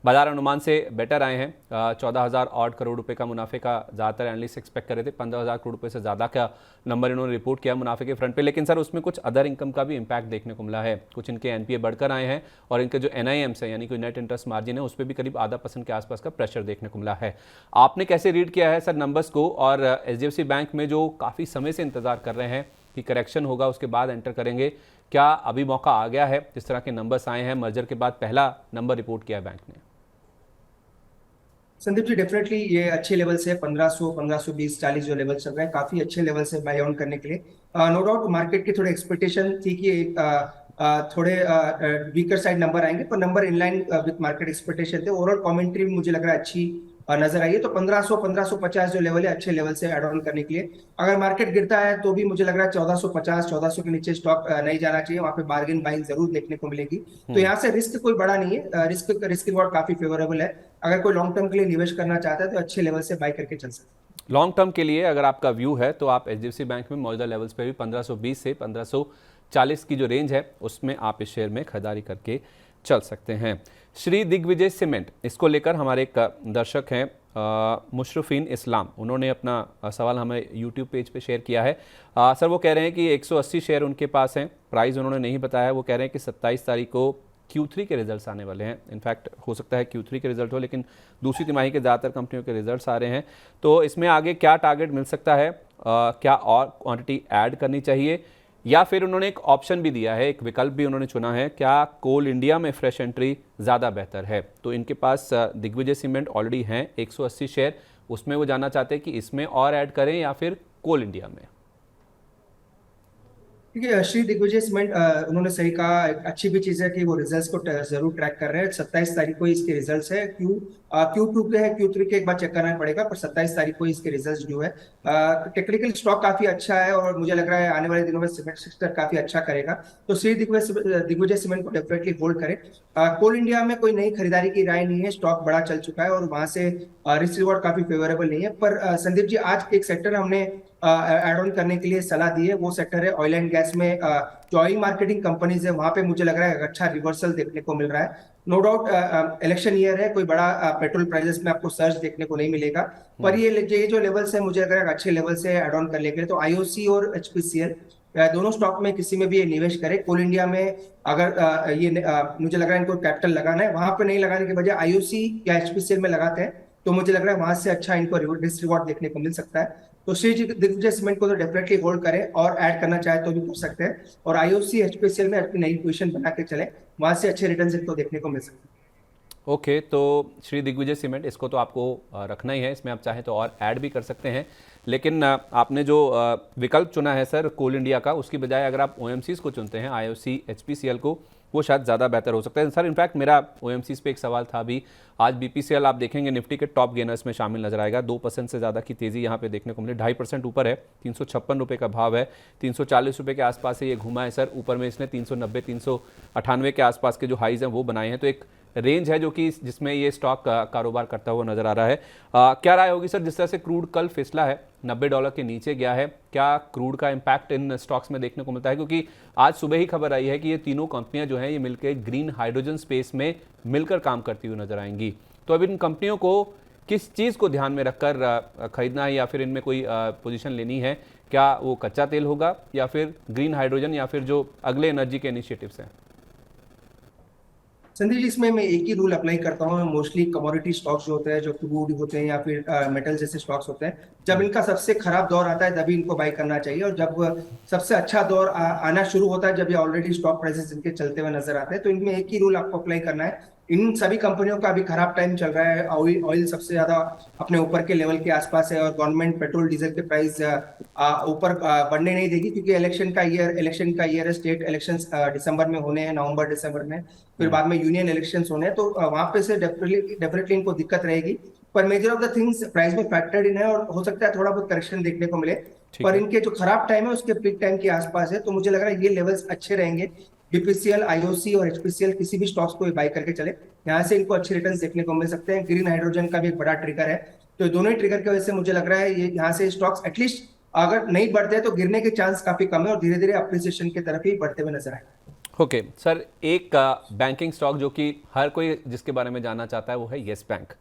बाजार अनुमान से बेटर आए हैं। 14,000 और करोड़ रुपए का मुनाफे का ज़्यादातर एनालिस्ट एक्सपेक्ट कर रहे थे। 15,000 करोड़ रुपए से ज़्यादा का नंबर इन्होंने रिपोर्ट किया मुनाफे के फ्रंट पे। लेकिन सर, उसमें कुछ अदर इनकम का भी इम्पैक्ट देखने को मिला है। कुछ इनके एनपीए बढ़कर आए हैं, और इनके जो एनआईएम्स है, यानी कि नेट इंटरेस्ट मार्जिन है, उस पर भी करीब ½ % के आसपास का प्रेशर देखने को मिला है। आपने कैसे रीड किया है सर नंबर्स को? और एचडीएफसी बैंक में जो काफ़ी समय से इंतजार कर रहे हैं कि करेक्शन होगा उसके बाद एंटर करेंगे, क्या अभी मौका आ गया है? जिस तरह के नंबर्स आए हैं, मर्जर के बाद पहला नंबर रिपोर्ट किया है बैंक ने। संदीप जी, डेफिनेटली ये अच्छे लेवल से 1500, 1520-40 जो लेवल चल रहे हैं, काफी अच्छे लेवल से बाय ऑन करने के लिए। नो डाउट मार्केट की थोड़ी एक्सपेक्टेशन थी कि थोड़े वीकर साइड नंबर आएंगे, पर number inline with market expectation थे। ओवरऑल कमेंट्री मुझे लग रहा है अच्छी नजर आई है। तो 1500-1550 जो लेवल है, अच्छे लेवल से एड ऑन करने के लिए। अगर मार्केट गिरता है तो भी मुझे लग रहा है 1450-1400 के नीचे स्टॉक नहीं जाना चाहिए, वहां पे बार्गेन बाइंग जरूर देखने को मिलेगी। तो यहाँ से रिस्क कोई बड़ा नहीं है, रिस्क रिवॉर्ड काफी फेवरेबल है। अगर कोई लॉन्ग टर्म के लिए निवेश करना चाहता है तो अच्छे लेवल से बाय करके चल सकते हैं। लॉन्ग टर्म के लिए अगर आपका व्यू है तो आप एचडीएफसी बैंक में मौजूदा लेवल्स पे भी 1520 से 1540 की जो रेंज है उसमें आप इस शेयर में खरीदारी करके चल सकते हैं। श्री दिग्विजय सीमेंट, इसको लेकर हमारे एक दर्शक हैं मुशरफिन इस्लाम, उन्होंने अपना सवाल हमें यूट्यूब पेज पे शेयर किया है। सर वो कह रहे हैं कि 180 शेयर उनके पास हैं, प्राइस उन्होंने नहीं बताया। वो कह रहे हैं कि 27 तारीख को Q3 के रिजल्ट्स आने वाले हैं। इनफैक्ट हो सकता है Q3 के रिजल्ट हो, लेकिन दूसरी तिमाही के ज़्यादातर कंपनियों के रिजल्ट्स आ रहे हैं। तो इसमें आगे क्या टारगेट मिल सकता है, क्या और क्वांटिटी ऐड करनी चाहिए, या फिर उन्होंने एक ऑप्शन भी दिया है, एक विकल्प भी उन्होंने चुना है, क्या कोल इंडिया में फ्रेश एंट्री ज़्यादा बेहतर है। तो इनके पास दिग्विजय सीमेंट ऑलरेडी हैं 180 शेयर, उसमें वो जानना चाहते हैं कि इसमें और ऐड करें या फिर कोल इंडिया में। ठीक है, श्री दिग्विजय सीमेंट उन्होंने सही कहा। एक अच्छी भी चीज है कि वो रिजल्ट्स को जरूर ट्रैक कर रहे हैं। 27 तारीख को इसके रिजल्ट्स है। Q2 के है, Q3 के एक बार चेक करना पड़ेगा, पर 27 तारीख को इसके रिजल्ट्स जो है। टेक्निकल स्टॉक काफी अच्छा है और मुझे लग रहा है आने वाले दिनों में सीमेंट सेक्टर काफी अच्छा करेगा। तो श्री दिग्विजय सीमेंट को डेफिनेटली होल्ड करें। कोल इंडिया में कोई नई खरीदारी की राय नहीं है, स्टॉक बड़ा चल चुका है और वहां से रिस्क रिवॉर्ड काफी फेवरेबल नहीं है। पर संदीप जी, आज एक सेक्टर हमने एड ऑन करने के लिए सलाह दी है, वो सेक्टर है ऑयल एंड गैस में। जो ऑयल मार्केटिंग कंपनीज है वहां पे मुझे लग रहा है अच्छा रिवर्सल देखने को मिल रहा है। नो डाउट इलेक्शन ईयर है, कोई बड़ा पेट्रोल प्राइसेस में आपको सर्ज देखने को नहीं मिलेगा, पर ये जो लेवल्स है मुझे लग रहा है अच्छे लेवल से एड ऑन कर लेंगे। तो आईओसी और एचपीसीएल दोनों स्टॉक में किसी में भी ये निवेश करें। कोल इंडिया में अगर मुझे लग रहा है इनको कैपिटल लगाना है, वहां पर नहीं लगाने के बजाय आईओसी या एचपीसीएल में लगाते हैं तो मुझे लग रहा है वहां से अच्छा इनको रिस्क रिवॉर्ड देखने को मिल सकता है। तो श्री दिग्विजय सीमेंट को तो डेफिनेटली होल्ड करें और ऐड करना चाहे तो भी कर सकते हैं। और आईओसी एचपीसीएल में अपनी नई पोजीशन बना के चले, वहां से अच्छे रिटर्न्स इनको देखने को मिल सकते हैं। ओके, तो श्री दिग्विजय सीमेंट इसको तो आपको रखना ही है, इसमें आप चाहें तो और ऐड भी कर सकते हैं। लेकिन आपने जो विकल्प चुना है सर कोल इंडिया का, उसकी बजाय अगर आप ओएमसीज को चुनते हैं, आईओसी एचपीसीएल को, वो शायद ज़्यादा बेहतर हो सकता है। सर इनफैक्ट मेरा ओएमसीज पे एक सवाल था भी। आज बीपीसीएल आप देखेंगे निफ्टी के टॉप गेनर्स में शामिल नजर आएगा। 2% से ज़्यादा की तेज़ी यहाँ पे देखने को मिली, 2.5% ऊपर है, 356 रुपये का भाव है, 340 रुपये के आसपास से ये घुमा है सर। ऊपर में इसने 390 398 के आसपास के जो हाइज हैं वो बनाए हैं। तो एक रेंज है जो कि जिसमें ये स्टॉक कारोबार करता हुआ नजर आ रहा है। क्या राय होगी सर, जिस तरह से क्रूड कल फिसला है, $90 के नीचे गया है, क्या क्रूड का इम्पैक्ट इन स्टॉक्स में देखने को मिलता है? क्योंकि आज सुबह ही खबर आई है कि ये तीनों कंपनियां जो हैं ये मिलकर ग्रीन हाइड्रोजन स्पेस में मिलकर काम करती हुई नजर आएंगी। तो अब इन कंपनियों को किस चीज़ को ध्यान में रखकर खरीदना है, या फिर इनमें कोई पोजीशन लेनी है? क्या वो कच्चा तेल होगा, या फिर ग्रीन हाइड्रोजन, या फिर जो अगले एनर्जी के इनिशिएटिव्स हैं? संदीप जी, इसमें मैं एक ही रूल अप्लाई करता हूँ। मोस्टली कमोडिटी स्टॉक्स जो होते हैं, जो क्रूड होते हैं या फिर मेटल जैसे स्टॉक्स होते हैं, जब इनका सबसे खराब दौर आता है तभी इनको बाय करना चाहिए। और जब सबसे अच्छा दौर आना शुरू होता है, जब ये ऑलरेडी स्टॉक प्राइसेस इनके चलते हुए नजर आते हैं, तो इनमें एक ही रूल आपको अप्लाई करना है। इन सभी कंपनियों का अभी खराब टाइम चल रहा है। ऑयल सबसे ज्यादा अपने ऊपर के लेवल के आसपास है और गवर्नमेंट पेट्रोल डीजल के प्राइस ऊपर बढ़ने नहीं देगी, क्योंकि इलेक्शन का ईयर है। स्टेट इलेक्शंस दिसंबर में होने हैं, नवंबर दिसंबर में, फिर बाद में यूनियन इलेक्शंस होने हैं। तो वहां पे से डेफिनेटली इनको दिक्कत रहेगी। पर measure of the things price में फैक्टर्ड इन है और हो सकता है थोड़ा बहुत करेक्शन देखने को मिले, पर इनके जो खराब टाइम है उसके पीक टाइम के आसपास है। तो मुझे लग रहा है ये लेवल्स अच्छे रहेंगे। बीपीसीएल, आईओसी और एचपीसीएल किसी भी स्टॉक्स को बाय करके चले, यहाँ से इनको अच्छे रिटर्न्स देखने को मिल सकते हैं। ग्रीन हाइड्रोजन का भी एक बड़ा ट्रिगर है, तो दोनों ही ट्रिगर की वजह से मुझे लग रहा है ये यहाँ से स्टॉक्स एटलीस्ट अगर नहीं बढ़ते हैं तो गिरने के चांस काफी कम है और धीरे धीरे अप्रिसिएशन की तरफ ही बढ़ते हुए नजर आए। ओके सर, एक बैंकिंग स्टॉक जो कि हर कोई जिसके बारे में जानना चाहता है वो है येस बैंक।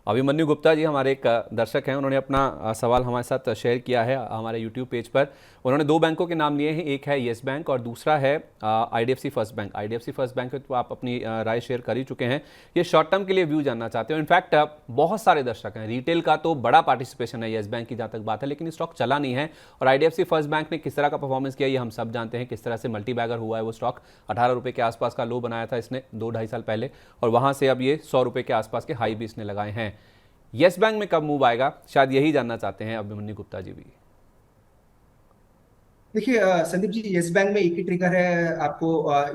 अभिमन्यु गुप्ता जी हमारे एक दर्शक हैं, उन्होंने अपना सवाल हमारे साथ शेयर किया है हमारे यूट्यूब पेज पर। उन्होंने दो बैंकों के नाम लिए हैं, एक है येस बैंक और दूसरा है IDFC first bank. IDFC first bank पे तो आप अपनी राय शेयर कर ही चुके हैं। ये शॉर्ट टर्म के लिए व्यू जानना चाहते हो। इनफैक्ट बहुत सारे दर्शक हैं, रिटेल का तो बड़ा पार्टिसिपेशन है येस बैंक की जहाँ तक बात है, लेकिन स्टॉक चला नहीं है। और आईडीएफसी फर्स्ट बैंक ने किस तरह का परफॉर्मेंस किया ये हम सब जानते हैं, किस तरह से मल्टी बैगर हुआ है वो स्टॉक। 18 रुपये के आसपास का लो बनाया था इसने 2-2.5 साल पहले, और वहाँ से अब ये 100 रुपये के आसपास के हाई भी इसने लगाए हैं। येस बैंक में कब मूव आएगा, शायद यही जानना चाहते हैं अभिमन्यु गुप्ता जी भी। देखिए संदीप जी, येस बैंक में एक ही ट्रिगर है आपको।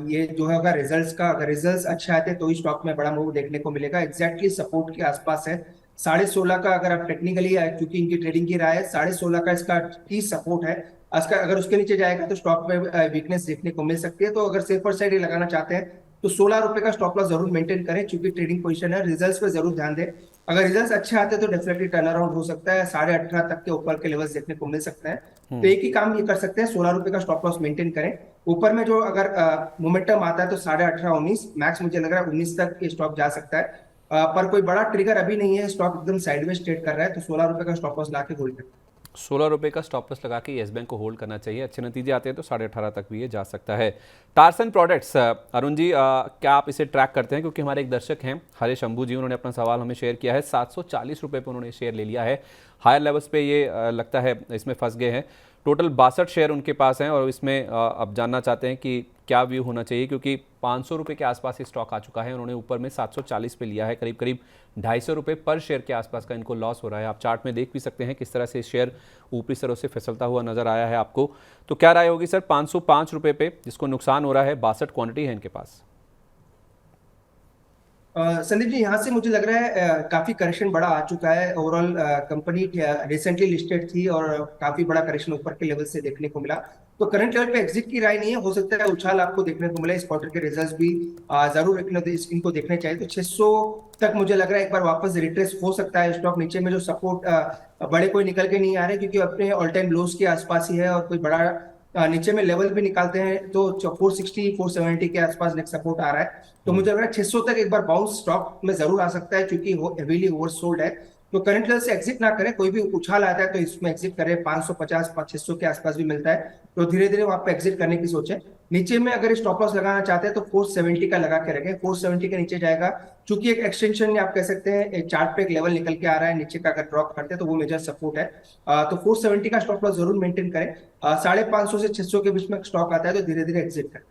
ये जो है अगर रिजल्ट्स अच्छे आते हैं तो ही स्टॉक में बड़ा मूव देखने को मिलेगा। एग्जैक्टली सपोर्ट के आसपास है 16.5 का अगर आप टेक्निकली, क्योंकि इनकी ट्रेडिंग की राय है, 16.5 का इसका की सपोर्ट है। इसका अगर उसके नीचे जाएगा तो स्टॉक में वीकनेस देखने को मिल सकती है। तो अगर सेफर साइड ही लगाना चाहते हैं तो 16 रुपए का स्टॉप लॉस जरूर मेंटेन करें, क्योंकि ट्रेडिंग पोजीशन है। रिजल्ट्स पे जरूर ध्यान दें। अगर रिजल्ट्स अच्छे आते हैं तो डेफिनेटली टर्न अराउंड हो सकता है, 18.5 तक के ऊपर के लेवल्स देखने को मिल सकते हैं। तो एक ही काम ये कर सकते हैं, 16 रुपए का स्टॉप लॉस मेंटेन करें। ऊपर में जो अगर मोमेंटम आता है तो 18.5 19 मैक्स, मुझे लग रहा है 19 तक ये स्टॉक जा सकता है। पर कोई बड़ा ट्रिगर अभी नहीं है, स्टॉक एकदम साइडवेज ट्रेड कर रहा है, तो 16 रुपए का स्टॉप लॉस ला के होल्ड करें। 16 रुपए का स्टॉप लॉस लगा के येस बैंक को होल्ड करना चाहिए। अच्छे नतीजे आते हैं तो 18.5 तक भी ये जा सकता है। टार्सन प्रोडक्ट्स, अरुण जी, क्या आप इसे ट्रैक करते हैं? क्योंकि हमारे एक दर्शक हैं हरीश शंभू जी, उन्होंने अपना सवाल हमें शेयर किया है। 740 रुपए पर उन्होंने शेयर ले लिया है। हायर लेवल्स पे ये लगता है इसमें फंस गए हैं। टोटल 62 शेयर उनके पास हैं और इसमें अब जानना चाहते हैं कि क्या व्यू होना चाहिए, क्योंकि 500 रुपये के आसपास ये स्टॉक आ चुका है। उन्होंने ऊपर में 740 पे लिया है। करीब करीब 250 रुपये पर शेयर के आसपास का इनको लॉस हो रहा है। आप चार्ट में देख भी सकते हैं किस तरह से शेयर ऊपरी सरों से फिसलता हुआ नजर आया है आपको। तो क्या राय होगी सर 505 रुपये पे जिसको नुकसान हो रहा है? 62 क्वांटिटी है इनके पास। संदीप जी, यहाँ से मुझे लग रहा है काफी करेक्शन बड़ा आ चुका है। ओवरऑल कंपनी रिसेंटली लिस्टेड थी और काफी बड़ा करेक्शन ऊपर के लेवल से देखने को मिला। तो करंट लेवल पे एग्जिट की राय नहीं है, हो सकता है उछाल आपको देखने को मिले। इस क्वार्टर के रिजल्ट्स भी जरूर इनको देखने चाहिए। तो 600 तक मुझे लग रहा है एक बार वापस रिट्रेस हो सकता है स्टॉक। नीचे में जो सपोर्ट बड़े कोई निकल के नहीं आ रहे, क्योंकि अपने ऑल टाइम लोज के आसपास ही है। और कोई बड़ा नीचे में लेवल भी निकालते हैं तो 460 470 के आसपास नेक्स्ट सपोर्ट आ रहा है। तो मुझे लग रहा है 600 तक एक बार बाउंस स्टॉक में जरूर आ सकता है, क्योंकि वो हेवीली ओवरसोल्ड है। तो करंट लेवल से एग्जिट ना करें, कोई भी उछाल आता है तो इसमें एग्जिट करें। 550 600 के आसपास भी मिलता है, तो धीरे धीरे वहां पे एग्जिट करने की सोचें। नीचे में अगर स्टॉप लॉस लगाना चाहते हैं तो 470 का लगा के रखें। 470 के नीचे जाएगा, चूंकि एक एक्सटेंशन आप कह सकते हैं, एक चार्ट पे एक लेवल निकल के आ रहा है नीचे का, अगर ड्रॉप करते हैं तो वो मेजर सपोर्ट है। तो 470 का स्टॉप लॉस जरूर मेंटेन करें। 550 से 600 के बीच में स्टॉक आता है तो धीरे धीरे एग्जिट करें।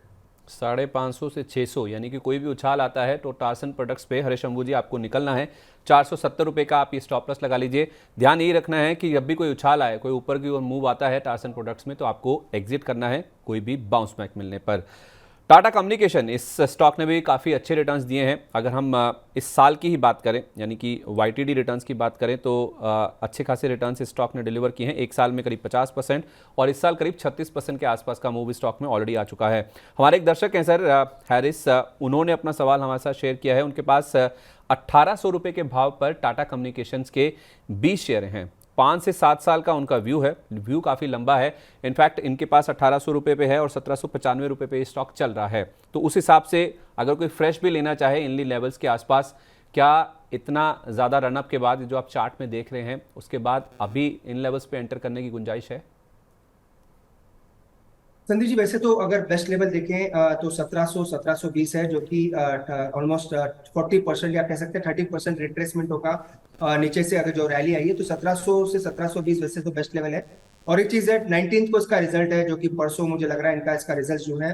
550 से 600, यानी कि कोई भी उछाल आता है तो टार्सन प्रोडक्ट्स पे हरीश शंभू जी आपको निकलना है। 470 रुपये का आप ये स्टॉप लॉस लगा लीजिए। ध्यान यही रखना है कि जब भी कोई उछाल आए, कोई ऊपर की ओर मूव आता है टार्सन प्रोडक्ट्स में, तो आपको एग्जिट करना है कोई भी बाउंस बैक मिलने पर। टाटा कम्युनिकेशन, इस स्टॉक ने भी काफ़ी अच्छे रिटर्न्स दिए हैं। अगर हम इस साल की ही बात करें, यानी कि YTD रिटर्न्स की बात करें, तो अच्छे खासे रिटर्न्स इस स्टॉक ने डिलीवर किए हैं। एक साल में करीब 50% और इस साल करीब 36% के आसपास का मूव स्टॉक में ऑलरेडी आ चुका है। हमारे एक दर्शक हैं सर हैरिस, उन्होंने अपना सवाल हमारे साथ शेयर किया है। उनके पास 1800 रुपये के भाव पर टाटा कम्युनिकेशंस के 20 शेयर हैं। 5 से 7 साल का उनका व्यू है। व्यू काफ़ी लंबा है। इनफैक्ट इनके पास 1800 रुपये पे है और 1795 रुपये पे स्टॉक चल रहा है। तो उस हिसाब से अगर कोई फ्रेश भी लेना चाहे इन लेवल्स के आसपास, क्या इतना ज़्यादा रनअप के बाद जो आप चार्ट में देख रहे हैं उसके बाद अभी इन लेवल्स पे एंटर करने की गुंजाइश है? संदीप जी, वैसे तो अगर बेस्ट लेवल देखें तो 1700 1720 है, जो कि ऑलमोस्ट 40% या कह सकते हैं 30% रिट्रेसमेंट होगा। नीचे से अगर जो रैली आई है तो 1700 से 1720 वैसे तो बेस्ट लेवल है। और एक चीज है, 19 को इसका रिजल्ट है, जो कि परसों मुझे लग रहा है इनका इसका रिजल्ट जो है,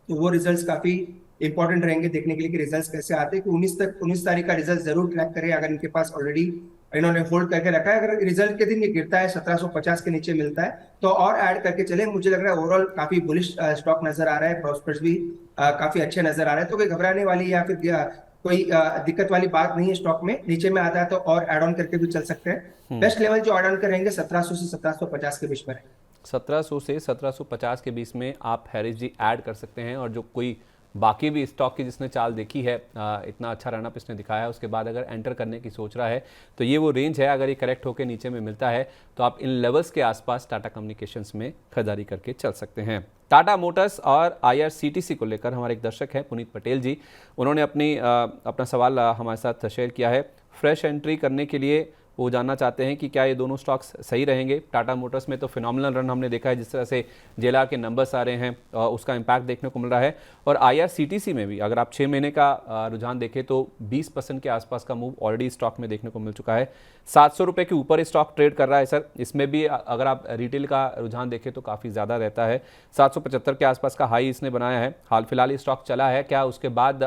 तो वो रिजल्ट्स काफी इंपॉर्टेंट रहेंगे देखने के लिए कि रिजल्ट्स कैसे आते हैं। कि 19 तारीख का रिजल्ट जरूर ट्रैक करें। अगर इनके पास ऑलरेडी इन्होंने होल्ड करके रखा है, अगर रिजल्ट के दिन ये गिरता है 1750 के नीचे मिलता है तो और ऐड करके चले। मुझे लग रहा है ओवरऑल काफी बुलिश स्टॉक नजर आ रहा है। प्रॉस्पेक्ट्स भी काफी अच्छे नजर आ रहे हैं। तो कोई घबराने वाली या फिर कोई दिक्कत वाली बात नहीं है स्टॉक में। नीचे में आता है तो और एड ऑन करके भी चल सकते हैं। बेस्ट लेवल जो एड ऑन करेंगे 1700 से 1750 के बीच में रहेंगे। 1700 से 1750 के बीच में आप हैरिस जी ऐड कर सकते हैं। और जो कोई बाकी भी स्टॉक की जिसने चाल देखी है, इतना अच्छा रनअप इसने दिखाया है, उसके बाद अगर एंटर करने की सोच रहा है तो ये वो रेंज है। अगर ये करेक्ट होकर नीचे में मिलता है तो आप इन लेवल्स के आसपास टाटा कम्युनिकेशंस में खरीदारी करके चल सकते हैं। टाटा मोटर्स और IRCTC को लेकर हमारे एक दर्शक हैं पुनीत पटेल जी, उन्होंने अपना सवाल हमारे साथ शेयर किया है। फ्रेश एंट्री करने के लिए वो जानना चाहते हैं कि क्या ये दोनों स्टॉक्स सही रहेंगे। टाटा मोटर्स में तो फिनोमिनल रन हमने देखा है, जिस तरह से JLR के नंबर्स आ रहे हैं उसका इम्पैक्ट देखने को मिल रहा है। और IRCTC में भी अगर आप 6 महीने का रुझान देखें तो 20% के आसपास का मूव ऑलरेडी स्टॉक में देखने को मिल चुका है। 700 रुपये के ऊपर स्टॉक ट्रेड कर रहा है सर। इसमें भी अगर आप रिटेल का रुझान देखें तो काफ़ी ज़्यादा रहता है। 775 के आसपास का हाई इसने बनाया है। हाल फिलहाल ये स्टॉक चला है, क्या उसके बाद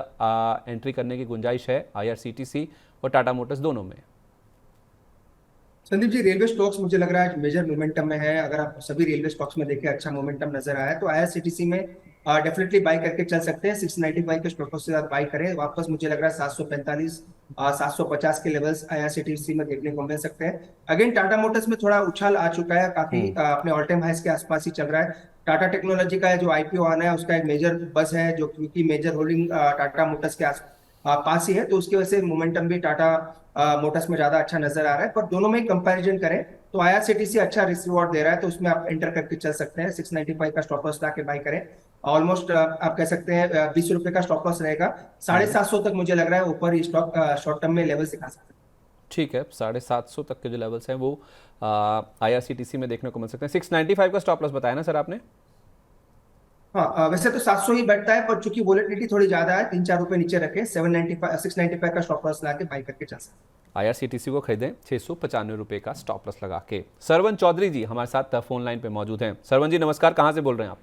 एंट्री करने की गुंजाइश है IRCTC और टाटा मोटर्स दोनों में? संदीप जी, रेलवे स्टॉक्स मुझे लग रहा है मेजर मोमेंटम में है। अगर आप सभी रेलवे स्टॉक्स में देखें अच्छा मोमेंटम नजर आया है। तो IRCTC में डेफिनेटली बाई करके चल सकते हैं। 695 के स्टॉप लॉस के साथ बाई करें। वापस मुझे लग रहा है 745 750 के लेवल्स आईआरसीटीसी में देखने को मिल सकते हैं। अगेन टाटा मोटर्स में थोड़ा उछाल आ चुका है, काफी अपने ऑल टाइम हाइस के आसपास ही चल रहा है। टाटा टेक्नोलॉजी का जो आईपीओ आना है उसका एक मेजर बस है, जो क्योंकि मेजर होल्डिंग टाटा मोटर्स के पास ही है, तो उसकी वजह से मोमेंटम भी टाटा मोटर्स में ज्यादा अच्छा नजर आ रहा है। पर दोनों में कंपैरिजन करें तो आईआरसीटीसी अच्छा रिस्क रिवॉर्ड दे रहा है, तो उसमें आप एंटर करके चल सकते हैं। 695 का स्टॉप लॉस लाके बाई करें। ऑलमोस्ट आप कह सकते हैं 20 रुपए का स्टॉप लॉस रहेगा। 750 तक मुझे लग रहा है ऊपर स्टॉक शॉर्ट टर्म में लेवल सिखा सकते हैं। ठीक है, 750 तक के जो लेवल्स हैं वो आईआरसीटीसी में देखने को मिल सकते हैं। 695 का स्टॉप लॉस बताया ना सर आपने? हाँ, वैसे तो 700 ही बैठता है, पर चूंकि वोलेटिलिटी थोड़ी ज्यादा है, 3-4 रुपए नीचे रखे 695 का स्टॉप लॉस लाके बाई करके चल सकते हैं। आईआरसीटीसी को खरीदें 695 रुपए का स्टॉप लॉस लगा के। सरवन चौधरी जी हमारे साथ फोन लाइन पे मौजूद हैं। सरवन जी नमस्कार, कहाँ से बोल रहे हैं आप?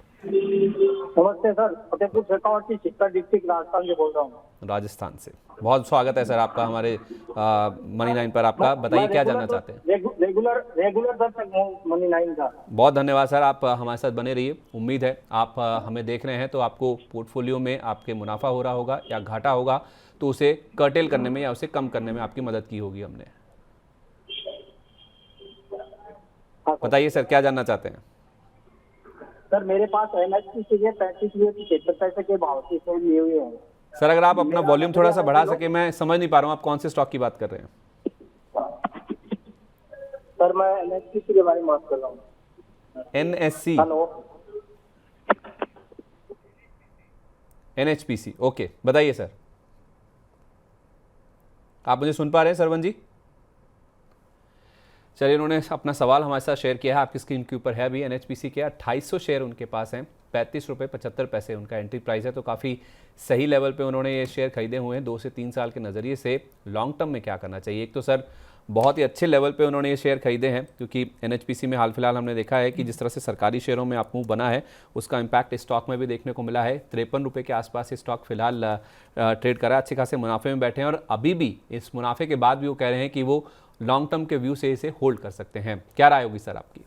नमस्ते सर, फतेहपुर शेखावटी चित्तर डिस्ट्रिक्ट राजस्थान से बोल रहा हूँ। राजस्थान से बहुत स्वागत है सर आपका हमारे मनी लाइन पर। आपका बताइए क्या जानना चाहते हैं? रेगुलर दर्शक हूँ मनी लाइन का। बहुत धन्यवाद सर, आप हमारे साथ बने रहिए। उम्मीद है आप हमें देख रहे हैं तो आपको पोर्टफोलियो में आपके मुनाफा हो रहा होगा या घाटा होगा, तो उसे कर्टेल करने में या उसे कम करने में आपकी मदद की होगी हमने। बताइए सर क्या जानना चाहते हैं? सर मेरे पास एनएचपीसी के 35 पैसे के भाव से शेयर लिए हुए हैं। सर अगर आप अपना वॉल्यूम थोड़ा सा बढ़ा सके, मैं समझ नहीं पा रहा हूँ आप कौन से स्टॉक की बात कर रहे हैं। सर मैं एनएचपीसी के बारे में बात कर रहा हूँ। एनएससी, हेलो, एनएचपीसी, ओके बताइए सर। आप मुझे सुन पा रहे हैं सरवन जी? चलिए, उन्होंने अपना सवाल हमारे साथ शेयर किया है, आपकी स्क्रीन के ऊपर है अभी। एनएचपीसी के 2800 शेयर उनके पास हैं, 35 रुपये 75 पैसे उनका एंट्री प्राइस है, तो काफ़ी सही लेवल पे उन्होंने ये शेयर खरीदे हुए हैं। 2 से 3 साल के नज़रिए से लॉन्ग टर्म में क्या करना चाहिए? एक तो सर बहुत ही अच्छे लेवल पे उन्होंने ये शेयर खरीदे हैं, क्योंकि एनएचपीसी में हाल फिलहाल हमने देखा है कि जिस तरह से सरकारी शेयरों में अपमूव बना है उसका इम्पैक्ट स्टॉक में भी देखने को मिला है। 53 रुपये के आसपास ये स्टॉक फिलहाल ट्रेड करा, अच्छे खासे मुनाफे में बैठे हैं, और अभी भी इस मुनाफे के बाद भी वो कह रहे हैं कि वो लॉन्ग टर्म के व्यू से इसे होल्ड कर सकते हैं। क्या राय होगी सर आपकी?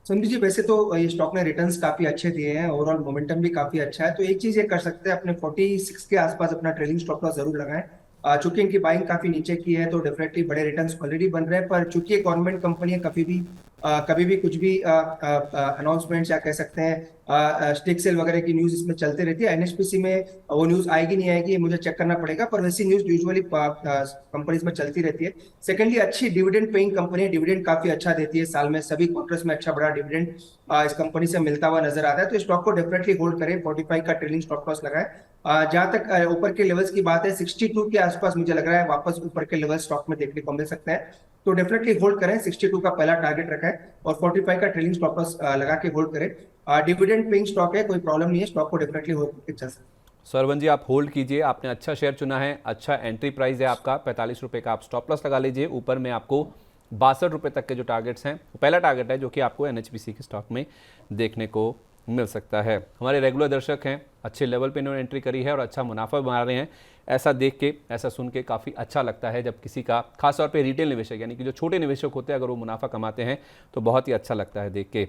संदीप जी, वैसे तो ये स्टॉक ने रिटर्न्स काफी अच्छे दिए हैं, ओवरऑल मोमेंटम भी काफी अच्छा है, तो एक चीज ये कर सकते हैं, अपने 46 के आसपास अपना ट्रेलिंग स्टॉप लॉस जरूर लगाएं। चूंकि इनकी बाइंग काफी नीचे की है, तो डेफिनेटली बड़े रिटर्न्स ऑलरेडी बन रहे हैं, पर चूंकि ये गवर्नमेंट कंपनी है, कभी भी कुछ भी अनाउंसमेंट या कह सकते हैं स्टेक सेल वगैरह की न्यूज इसमें चलते रहती है। एनएचपीसी में वो न्यूज आएगी नहीं आएगी ये मुझे चेक करना पड़ेगा, पर वैसी न्यूज यूजुअली कंपनीज में चलती रहती है। सेकेंडली, अच्छी डिविडेंड पेइंग कंपनी है, डिविडेंड काफी अच्छा देती है, साल में सभी क्वार्टर्स में अच्छा बड़ा डिविडेंड इस कंपनी से मिलता हुआ नजर आता है, तो स्टॉक को डेफिनेटली होल्ड करें। 45 का ट्रेलिंग स्टॉप लॉस लगाए। जहां तक ऊपर के लेवल्स की बात है, 62 के आसपास मुझे लग रहा है वापस ऊपर के लेवल स्टॉक में देखने को मिल सकते हैं, तो डेफिनेटली होल्ड करें। 62 का पहला टारगेट रखा है और 45 का ट्रेलिंग स्टॉप लॉस लगा के होल्ड करें। डिविडेंड पेइंग स्टॉक है, कोई प्रॉब्लम नहीं है, स्टॉक को डेफिनेटली होल्ड करके चल सकते हैं। सरवन जी आप होल्ड कीजिए, आपने अच्छा शेयर चुना है, अच्छा एंट्री प्राइस है आपका 45 रुपये का, आप स्टॉप लॉस लगा लीजिए। ऊपर में आपको 62 रुपये तक के जो टारगेट्स हैं, वो पहला टारगेट है जो कि आपको एनएचपीसी के स्टॉक में देखने को मिल सकता है। हमारे रेगुलर दर्शक हैं, अच्छे लेवल पे इन्होंने एंट्री करी है और अच्छा मुनाफा बना रहे हैं। ऐसा देख के, ऐसा सुन के काफ़ी अच्छा लगता है जब किसी का, खासतौर पे रिटेल निवेशक यानी कि जो छोटे निवेशक होते हैं, अगर वो मुनाफा कमाते हैं तो बहुत ही अच्छा लगता है देख के।